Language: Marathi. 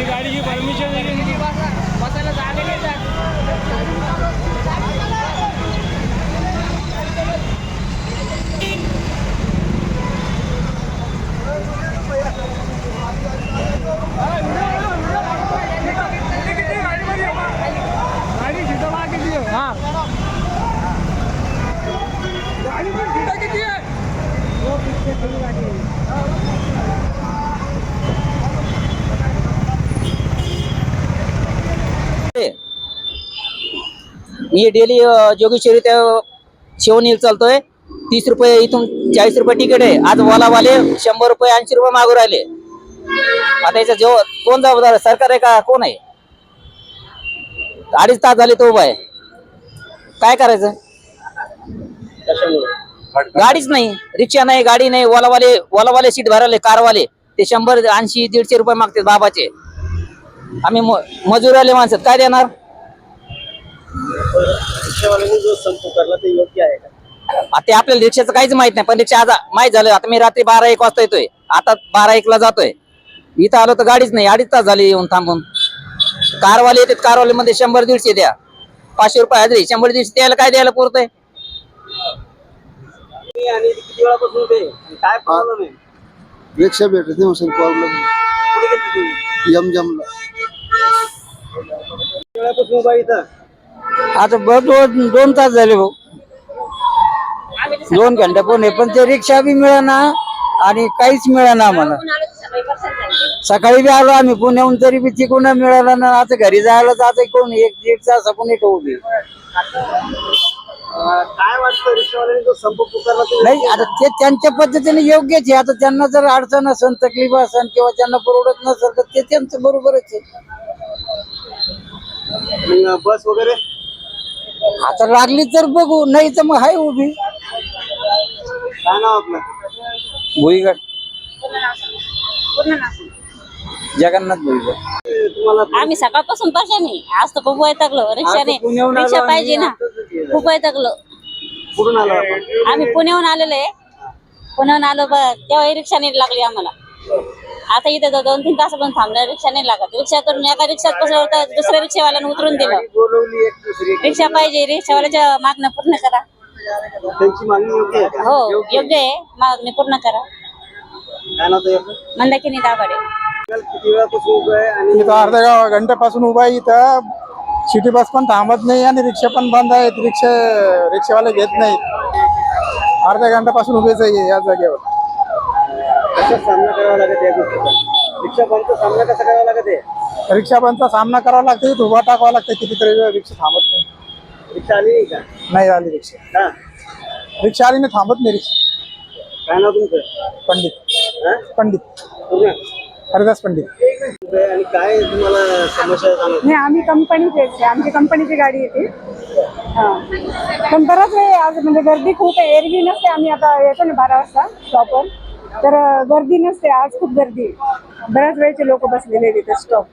गाडीची परमिशन बसायला जागा नाही जात. गाडी शिटा किती आहे? हा गाडी पण शिटा किती आहे? मी डेली जोगेश्वरी त्या शिवनील चालतोय. 30 रुपये इथून 40 रुपये तिकीट आहे. आज ओलावाले 100 रुपये 80 रुपये मागू राहिले. आता याचा जो कोण जबाबदार, सरकार आहे का कोण आहे? 2.5 तास झाले तो उभा आहे. काय करायचं? गाडीच नाही, रिक्षा नाही, गाडी नाही. ओलावाले सीट भरले, कारवाले ते 100 80 150 रुपये मागतात बाबाचे. आम्ही मजुराले माणसं काय देणार? रिक्षावाल्यांनी जो संप करला ते योग्य आहे का? ते आपल्याला रिक्षाचं काहीच माहित नाही. पण रिक्षा आज माहित झालं. आता मी रात्री 12-1 वाजता येतोय, आता 12-1 ला जातोय. इथं आलो तर गाडीच नाही. 2.5 तास झाले येऊन थांबून. कारवाले येतात, कारवाले मध्ये 100-150 द्या, 500 रुपये हजरी. 100-150 द्यायला काय द्यायला पुरतंय? आणि किती वेळापासून ते काय प्रॉब्लेम आहे? रिक्षा भेटत नाही सर, प्रॉब्लेम कुठे गेली तुम्ही? यमजमला. किती वेळापासून उभा इथं? आता बस 2 तास झाले भाऊ, 2 घंट्यापूर्वी. पण ते रिक्षा बी मिळेना आणि काहीच मिळेना आम्हाला. सकाळी बी आलो आम्ही पुण्याहून, तरी बी तिकडून मिळाला ना. आता घरी जायला जाते कोण 1-1.5 तास आपण ठेवली. काय वाटतं रिक्षावाल्यांनी जो संप पुकारला तो नाही, आता ते त्यांच्या पद्धतीने योग्यच आहे. आता त्यांना जर अडचण असेल, तकलीफ असेल किंवा त्यांना परवडत नसेल तर ते त्यांचं बरोबरच आहे. मग बस वगैरे आता लागली तर बघू, नाही तर मग हाय उभी. काय नाव आपलं? भुईगड, जगन्नाथ भुईगड. तुम्हाला आम्ही सकाळपासून परेशानी. आज तर खूप वैतागलो रिक्षाने. रिक्षा पाहिजे ना, खूप वैतागलो. कुठून आलो आपण? आम्ही पुण्याहून आलेलो आहे. पुण्याहून आलो तेव्हा रिक्षा नाही लागली आम्हाला. आता इथे 2-3 तासापासून थांबलं, रिक्षा नाही लागत. रिक्षा करून एका रिक्षात बसल्यावर तर दुसऱ्या रिक्षावाल्यानं उतरून दिलं. बोलवली एक दुसरी रिक्षा पाहिजे, रिक्षावाल्याच्या मागणं पूर्ण करा. त्यांची मागणी योग्य आहे का? हो योग्य आहे, मागणी पूर्ण करा. काय नाव त्याचं? मंदाकिनी दाभाडे. किती वेळापासून उभं आहे? आणि इथं अर्ध्या घंट्यापासून उभा आहे. इथं सिटी बस पण थांबत नाही आणि रिक्षा पण बंद आहेत. रिक्षावाले घेत नाहीत. अर्ध्या घंट्यापासून उभेच आहे या जागेवर. कसा सामना करावा लागत या गोष्टीचा? रिक्षा बंदचा सामना कसा करावा लागत आहे? रिक्षा बंदचा सामना करावा लागतो. इथं उभा टाकावा लागतं. कितीतरी वेळ रिक्षा थांबत नाही. रिक्षा आली नाही का? नाही आली रिक्षा. का? रिक्षा आली नाही, थांबत नाही रिक्षा. काय नाव तुमचं? पंडित पूर्ण हरिदास पंडित. आणि काय तुम्हाला समस्या जाणवते? नाही, आम्ही कंपनीचे, आमची कंपनीची गाडी येते. पण बराच वेळ आज म्हणजे गर्दी खूप आहे. एरवी नसते. आम्ही आता येतो ना 12 वाजता स्टॉपवर, तर गर्दी नसते. आज खूप गर्दी आहे. बऱ्याच वेळचे लोक बसलेले तिथे स्टॉप.